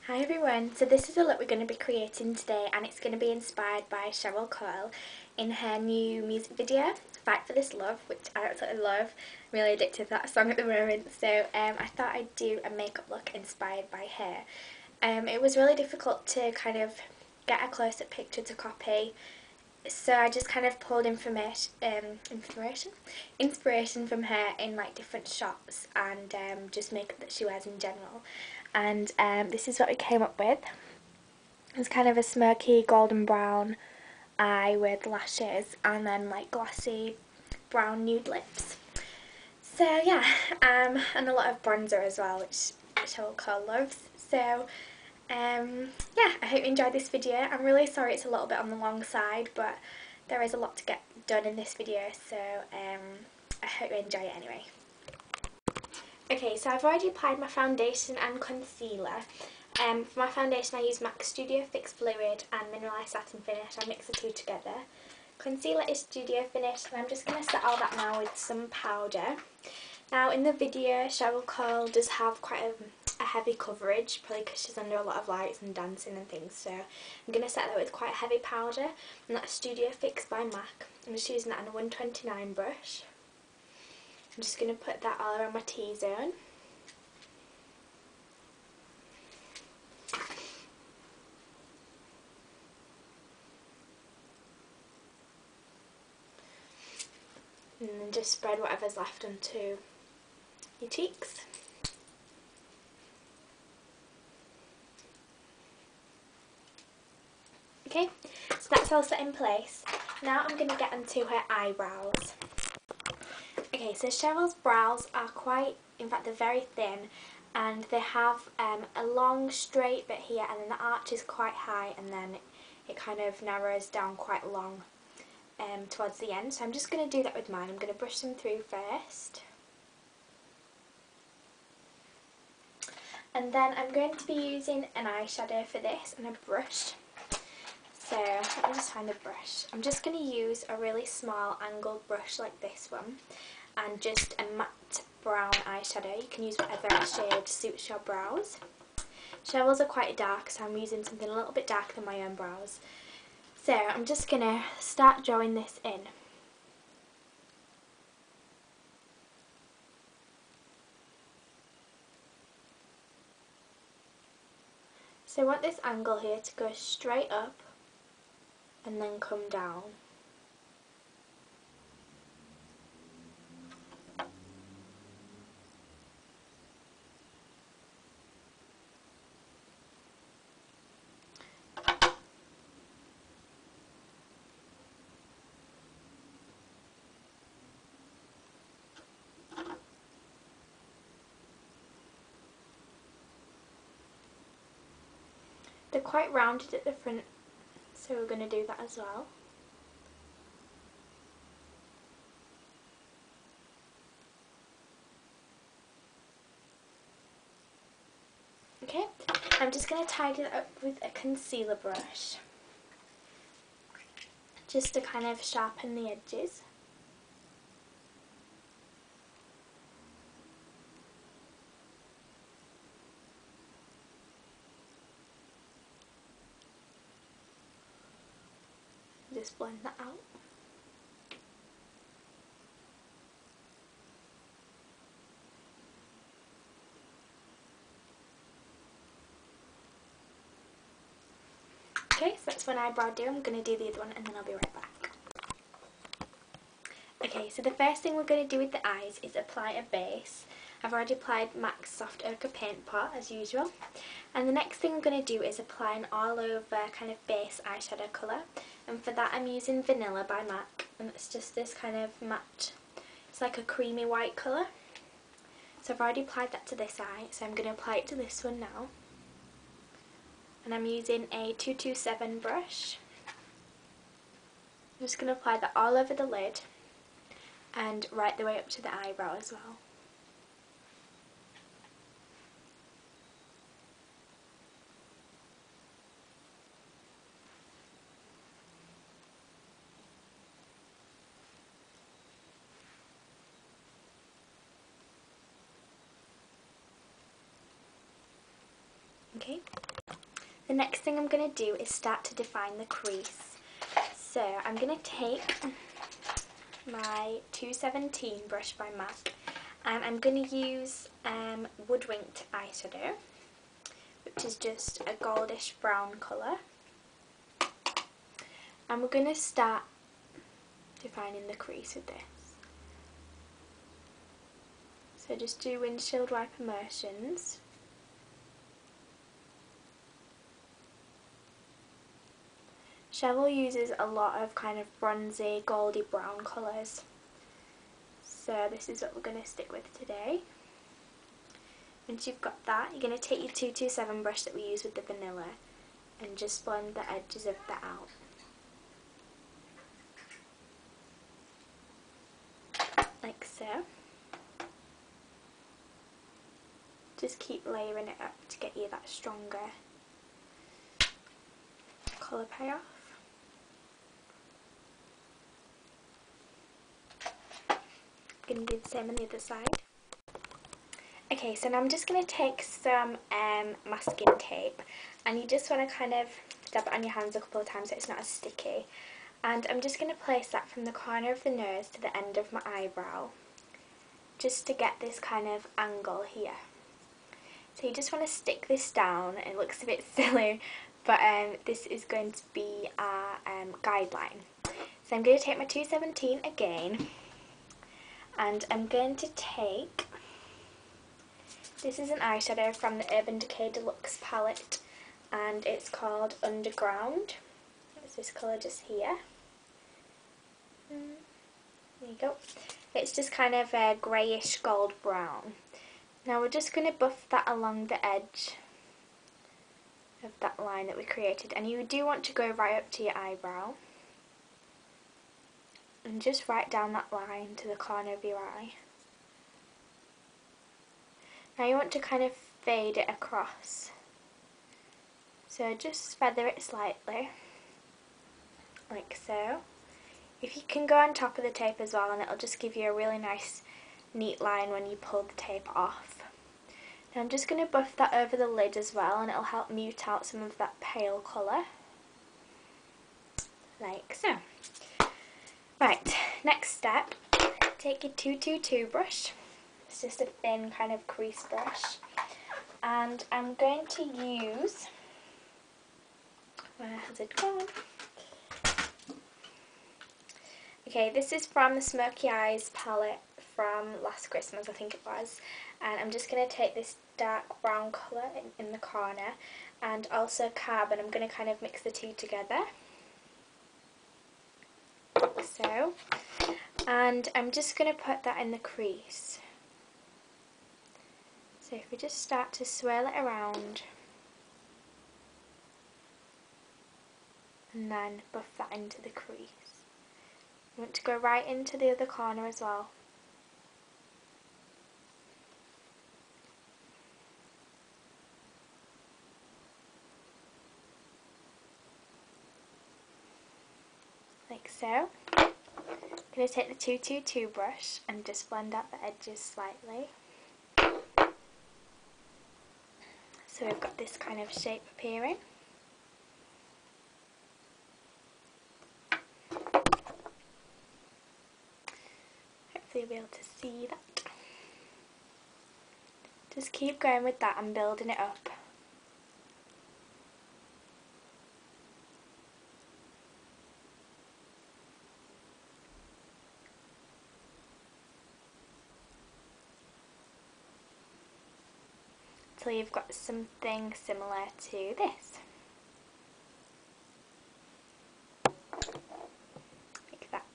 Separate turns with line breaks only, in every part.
Hi everyone, so this is a look we're going to be creating today, and it's going to be inspired by Cheryl Cole in her new music video, Fight for This Love, which I absolutely love. I'm really addicted to that song at the moment, so I thought I'd do a makeup look inspired by her. It was really difficult to kind of get a close-up picture to copy, so I just kind of pulled inspiration from her in like different shots and just makeup that she wears in general. And this is what we came up with. It's kind of a smoky golden brown eye with lashes and then like glossy brown nude lips. So yeah, and a lot of bronzer as well, which Cheryl Cole loves. So yeah, I hope you enjoyed this video. I'm really sorry it's a little bit on the long side, but there is a lot to get done in this video, so I hope you enjoy it anyway. Okay, so I've already applied my foundation and concealer. For my foundation I use MAC Studio Fix Fluid and Mineralized Satin Finish. I mix the two together. Concealer is Studio Finish, and I'm just going to set all that now with some powder. Now in the video Cheryl Cole does have quite a heavy coverage, probably because she's under a lot of lights and dancing and things, so I'm going to set that with quite heavy powder, and that's Studio Fix by MAC. I'm just using that on a 129 brush. I'm just going to put that all around my T-zone. And then just spread whatever's left onto your cheeks. Okay, so that's all set in place. Now I'm going to get onto her eyebrows. Okay, so Cheryl's brows are quite, in fact they're very thin, and they have a long straight bit here, and then the arch is quite high, and then it kind of narrows down quite long towards the end. So I'm just going to do that with mine. I'm going to brush them through first. And then I'm going to be using an eyeshadow for this and a brush. So let me just find a brush. I'm just going to use a really small angled brush like this one, and just a matte brown eyeshadow. You can use whatever shade suits your brows. Cheryl's are quite dark, so I'm using something a little bit darker than my own brows. So I'm just going to start drawing this in. So I want this angle here to go straight up and then come down. They're quite rounded at the front, so we're going to do that as well. Okay, I'm just going to tidy it up with a concealer brush, just to kind of sharpen the edges. Just blend that out. Okay, so that's one eyebrow done. I'm going to do the other one and then I'll be right back. Okay, so the first thing we're going to do with the eyes is apply a base. I've already applied MAC's Soft Ochre Paint Pot as usual. And the next thing I'm going to do is apply an all over kind of base eyeshadow colour. And for that I'm using Vanilla by MAC, and it's just this kind of matte, it's like a creamy white colour. So I've already applied that to this eye, so I'm going to apply it to this one now. And I'm using a 227 brush. I'm just going to apply that all over the lid and right the way up to the eyebrow as well. Okay, The next thing I'm going to do is start to define the crease. So I'm going to take my 217 brush by MAC, and I'm going to use Woodwinked eyeshadow, which is just a goldish brown colour. And we're going to start defining the crease with this. So just do windshield wiper motions. Cheryl uses a lot of kind of bronzy, goldy brown colours. So this is what we're going to stick with today. Once you've got that, you're going to take your 227 brush that we use with the vanilla and just blend the edges of that out. Like so. Just keep layering it up to get you that stronger colour payoff. I'm going to do the same on the other side. Okay, so now I'm just going to take some masking tape, and you just want to kind of dab it on your hands a couple of times so it's not as sticky. And I'm just going to place that from the corner of the nose to the end of my eyebrow, just to get this kind of angle here. So you just want to stick this down. It looks a bit silly, but this is going to be our guideline. So I'm going to take my 217 again, and I'm going to take, this is an eyeshadow from the Urban Decay Deluxe palette, and it's called Underground. It's this colour just here. There you go. It's just kind of a greyish gold brown. Now we're just going to buff that along the edge of that line that we created, and you do want to go right up to your eyebrow and just right down that line to the corner of your eye. Now you want to kind of fade it across, so just feather it slightly, like so. If you can go on top of the tape as well, and it'll just give you a really nice neat line when you pull the tape off. Now I'm just going to buff that over the lid as well, and it'll help mute out some of that pale colour, like so. Right, next step, take your 222 brush. It's just a thin kind of crease brush, and I'm going to use, where has it gone? Okay, this is from the Smoky Eyes palette from last Christmas, I think it was, and I'm just going to take this dark brown colour in the corner and also Carb, and I'm going to kind of mix the two together, like so, and I'm just going to put that in the crease. So if we just start to swirl it around and then buff that into the crease. You want to go right into the other corner as well. Like so. I'm going to take the 222 brush and just blend out the edges slightly. So we've got this kind of shape appearing. Hopefully you'll be able to see that. Just keep going with that and building it up. Until you've got something similar to this. Like that.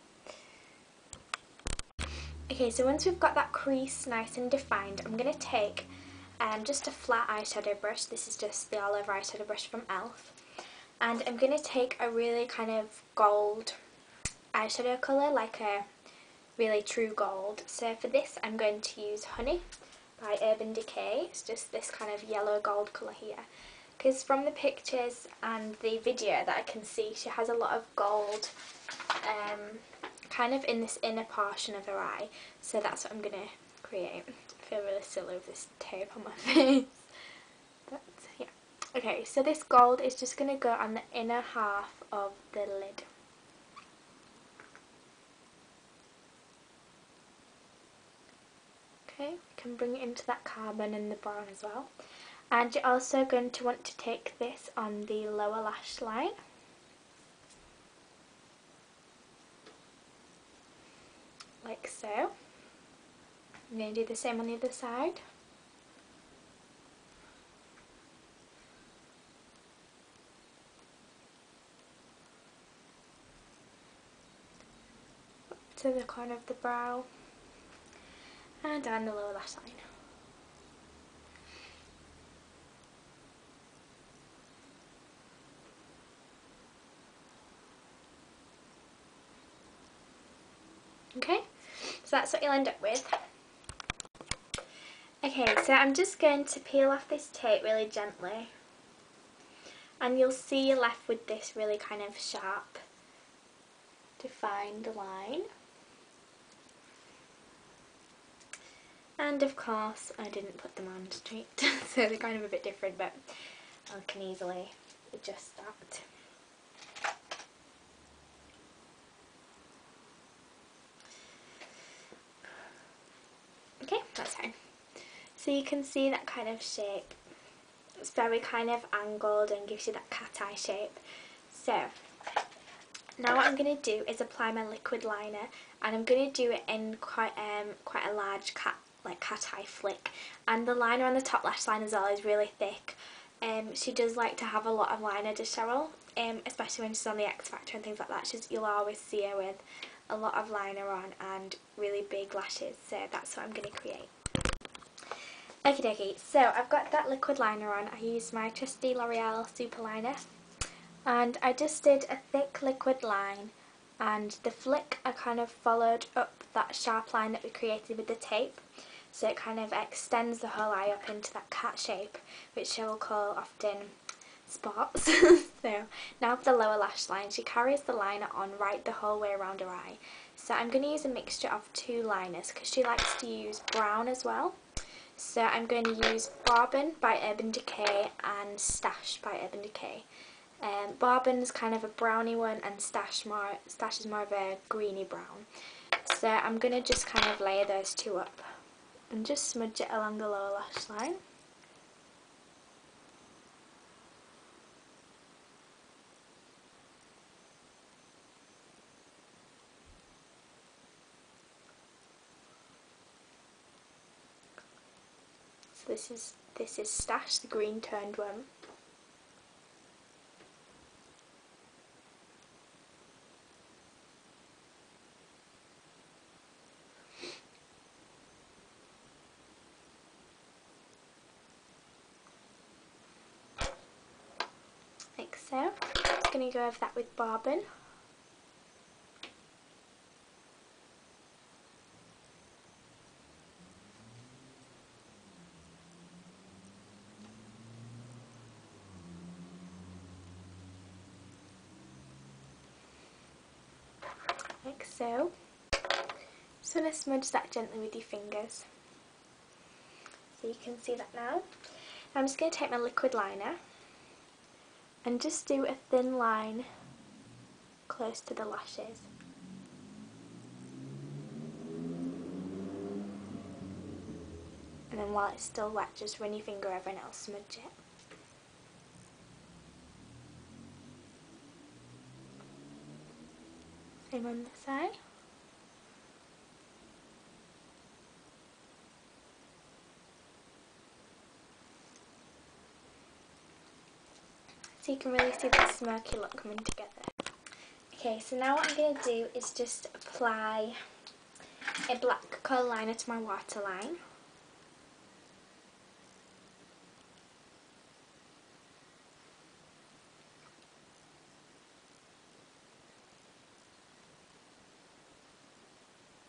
Okay, so once we've got that crease nice and defined, I'm going to take just a flat eyeshadow brush. This is just the all over eyeshadow brush from e.l.f. And I'm going to take a really kind of gold eyeshadow colour, like a really true gold. So for this I'm going to use Honey by Urban Decay. It's just this kind of yellow gold colour here, because from the pictures and the video that I can see, she has a lot of gold kind of in this inner portion of her eye, so that's what I'm going to create. I feel really silly with this tape on my face, but yeah. Okay, so this gold is just going to go on the inner half of the lid. Okay, we can bring it into that carbon and the brown as well. And you're also going to want to take this on the lower lash line. Like so. I'm going to do the same on the other side. Up to the corner of the brow. And down the lower lash line. Okay, so that's what you'll end up with. Okay, so I'm just going to peel off this tape really gently. And you'll see you're left with this really kind of sharp, defined line. And of course, I didn't put them on straight, so they're kind of a bit different, but I can easily adjust that. Okay, that's fine. So you can see that kind of shape. It's very kind of angled and gives you that cat eye shape. So now what I'm going to do is apply my liquid liner, and I'm going to do it in quite a large cat eye flick. And the liner on the top lash line as well is really thick. She does like to have a lot of liner, does Cheryl, especially when she's on the X Factor and things like that. You'll always see her with a lot of liner on and really big lashes, so that's what I'm going to create. Okie dokie, so I've got that liquid liner on. I used my trusty L'Oreal Super Liner, and I just did a thick liquid line, and the flick I kind of followed up that sharp line that we created with the tape, so it kind of extends the whole eye up into that cat shape, which Cheryl Cole often spots. So now for the lower lash line, she carries the liner on right the whole way around her eye. So I'm going to use a mixture of two liners because she likes to use brown as well. So I'm going to use Bourbon by Urban Decay and Stash by Urban Decay. Bourbon's kind of a browny one, and Stash is more of a greeny brown. So I'm going to just kind of layer those two up and just smudge it along the lower lash line. So this is Stash, the green toned one. Like so. Just going to go over that with Bourbon. Like so. Just want to smudge that gently with your fingers. So you can see that now. I'm just going to take my liquid liner and just do a thin line close to the lashes. And then while it's still wet, just run your finger over and it'll smudge it. Same on the side. So you can really see the smoky look coming together. Okay, so now what I'm going to do is just apply a black Kohl Eyeliner to my waterline.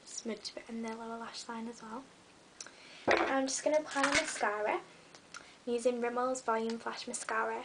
Smudge a bit in the lower lash line as well. I'm just going to apply my mascara using Rimmel's Volume Flash Mascara.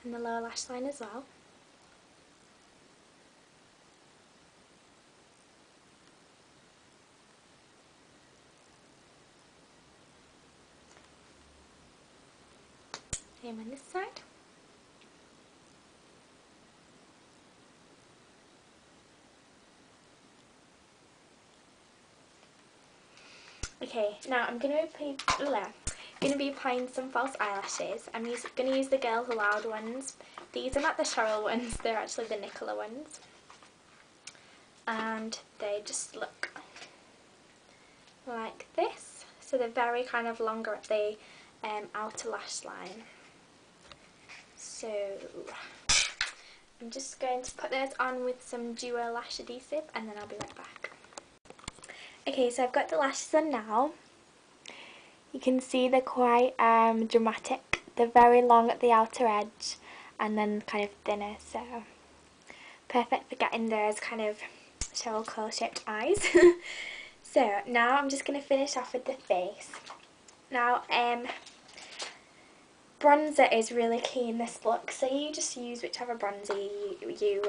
and the lower lash line as well. Same on this side. Okay, now I'm going to be applying some false eyelashes. I'm going to use the Girls Aloud ones. These are not the Cheryl ones, they're actually the Nicola ones. And they just look like this. So they're very kind of longer at the outer lash line. So I'm just going to put those on with some duo lash adhesive and then I'll be right back. Okay, so I've got the lashes on now. You can see they're quite dramatic. They're very long at the outer edge and then kind of thinner, so perfect for getting those kind of Cheryl Cole shaped eyes. So now I'm just going to finish off with the face. Now bronzer is really key in this look, so you just use whichever bronzer you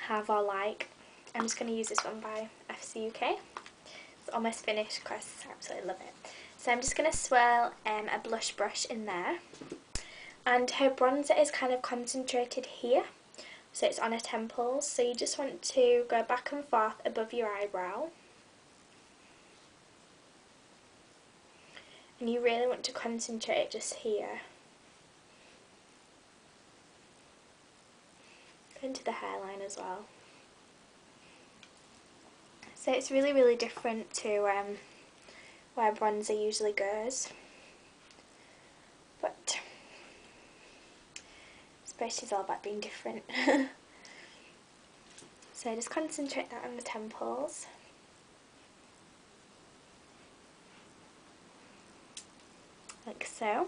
have or like. I'm just going to use this one by SWalkerMakeup. It's almost finished because I absolutely love it. So I'm just going to swirl a blush brush in there. And her bronzer is kind of concentrated here. So it's on her temples. So you just want to go back and forth above your eyebrow. And you really want to concentrate just here. Go into the hairline as well. So it's really, really different to where bronzer usually goes. But I suppose she's all about being different. So just concentrate that on the temples. Like so.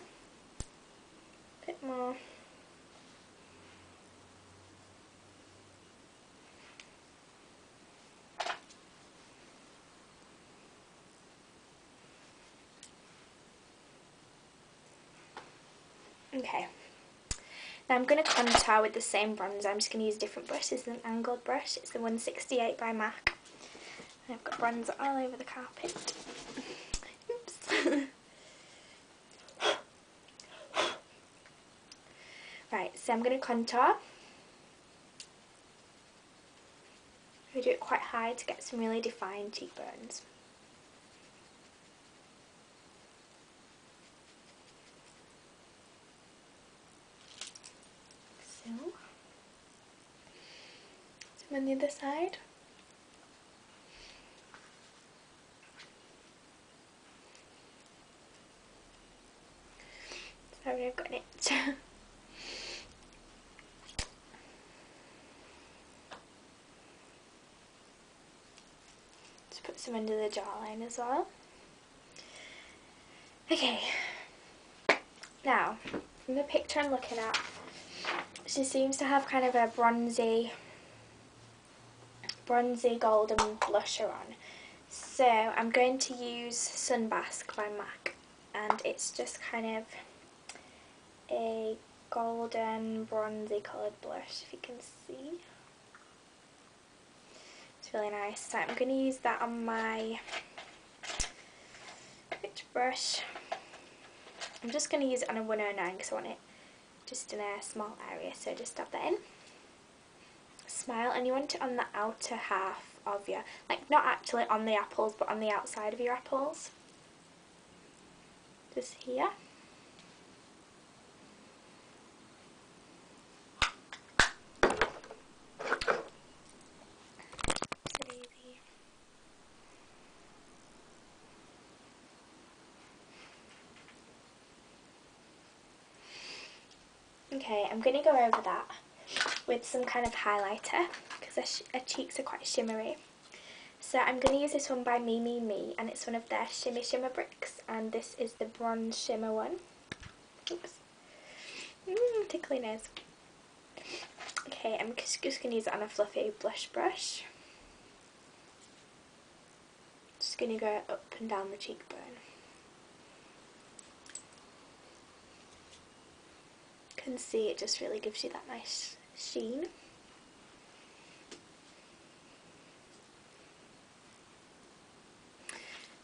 A bit more. Okay, now I'm going to contour with the same bronzer. I'm just going to use a different brush. This is an angled brush. It's the 168 by MAC. And I've got bronzer all over the carpet. Oops. Right, so I'm going to contour. I do it quite high to get some really defined cheekbones. So on the other side. Sorry, I've got it. Just put some under the jawline as well. Okay. Now, from the picture I'm looking at, she seems to have kind of a bronzy golden blusher on. So I'm going to use Sunbask by MAC, and it's just kind of a golden bronzy coloured blush, if you can see. It's really nice. So I'm going to use that on my brush. I'm just going to use it on a 109 because I want it just in a small area, so just dab that in. Smile, and you want it on the outer half of your, like not actually on the apples but on the outside of your apples. Just here. So easy. Okay, I'm going to go over that with some kind of highlighter because her cheeks are quite shimmery. So I'm going to use this one by Me, and it's one of their shimmer bricks, and this is the bronze shimmer one. Oops. Tickly nose. Okay, I'm just going to use it on a fluffy blush brush. Just going to go up and down the cheekbone. can see, it just really gives you that nice sheen.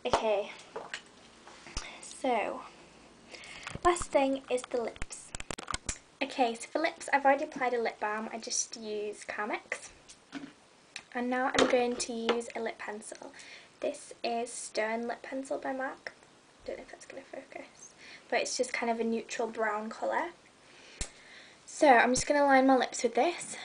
Okay, so last thing is the lips. Okay, so for lips I've already applied a lip balm. I just use Carmex. And now I'm going to use a lip pencil. This is Stern Lip Pencil by MAC. Don't know if that's going to focus, but it's just kind of a neutral brown colour. So I'm just going to line my lips with this.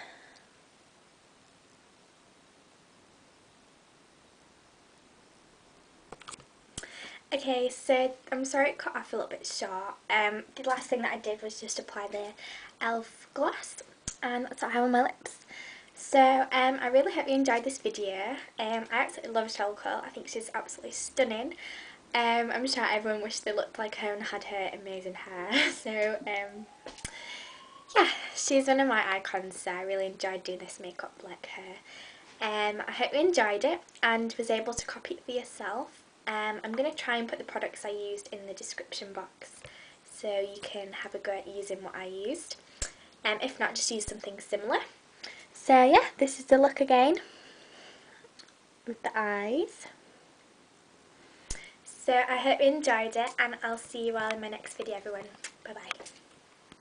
Okay, so I'm sorry it cut off a little bit short. The last thing that I did was just apply the e.l.f. gloss, and that's what I have on my lips. So I really hope you enjoyed this video. I absolutely love Cheryl Cole. I think she's absolutely stunning. I'm sure everyone wished they looked like her and had her amazing hair. So yeah, she's one of my icons, so I really enjoyed doing this makeup like her. I hope you enjoyed it and was able to copy it for yourself. I'm going to try and put the products I used in the description box so you can have a go at using what I used. If not, just use something similar. So yeah, this is the look again with the eyes. So I hope you enjoyed it, and I'll see you all in my next video, everyone. Bye bye.